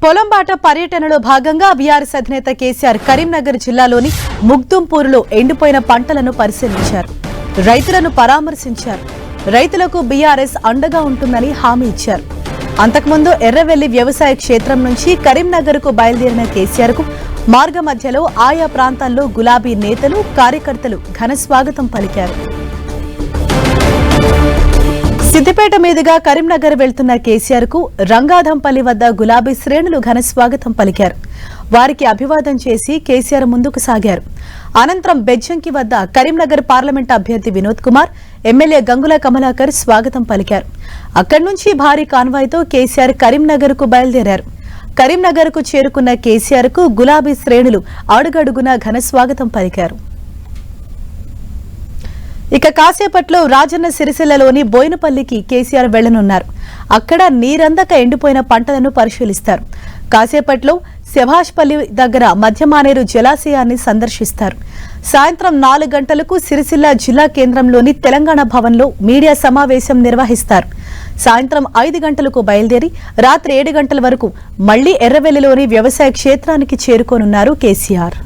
పొలంబాట పర్యటనలో భాగంగా బీఆర్ఎస్ అధినేత కేసీఆర్ కరీంనగర్ జిల్లాలోని ముగ్దుంపూరులో ఎండిపోయిన పంటలను పరిశీలించారు. రైతులను పరామర్శించారు. రైతులకు బీఆర్ఎస్ అండగా ఉంటుందని హామీ ఇచ్చారు. అంతకుముందు ఎర్రవెల్లి వ్యవసాయ క్షేత్రం నుంచి కరీంనగర్కు బయలుదేరిన కేసీఆర్కు మార్గ మధ్యలో ఆయా ప్రాంతాల్లో గులాబీ నేతలు కార్యకర్తలు ఘన స్వాగతం పలికారు. సిద్దిపేట మీదుగా కరీంనగర్ వెళ్తున్న కేసీఆర్ కు రంగాధంపల్లి వద్ద గులాబీ శ్రేణులు ఘన స్వాగతం పలికారు. వారికి అభివాదం చేసి కేసీఆర్ ముందుకు సాగారు. అనంతరం బెజ్జంకి వద్ద కరీంనగర్ పార్లమెంట్ అభ్యర్థి వినోద్ కుమార్, ఎమ్మెల్యే గంగుల కమలాకర్ స్వాగతం పలికారు. అక్కడి నుంచి భారీ కాన్వాయ్తో కేసీఆర్ కరీంనగర్ కు బయలుదేరారు. కరీంనగర్ కు చేరుకున్న కేసీఆర్ కు గులాబీ శ్రేణులు అడుగడుగునా ఘన స్వాగతం పలికారు. ఇక కాసేపట్లో రాజన్న సిరిసిల్లలోని బోయినపల్లికి కేసీఆర్ వెళ్లనున్నారు. అక్కడ నీరందక ఎండిపోయిన పంటలను పరిశీలిస్తారు. కాసేపట్లో శభాష్పల్లి దగ్గర మధ్యమానేరు జలాశయాన్ని సందర్శిస్తారు. సాయంత్రం 4 గంటలకు సిరిసిల్ల జిల్లా కేంద్రంలోని తెలంగాణ భవన్లో మీడియా సమావేశం నిర్వహిస్తారు. సాయంత్రం 5 గంటలకు బయలుదేరి రాత్రి 7 గంటల వరకు మళ్లీ ఎర్రవెల్లిలోని వ్యవసాయ క్షేత్రానికి చేరుకోనున్నారు కేసీఆర్.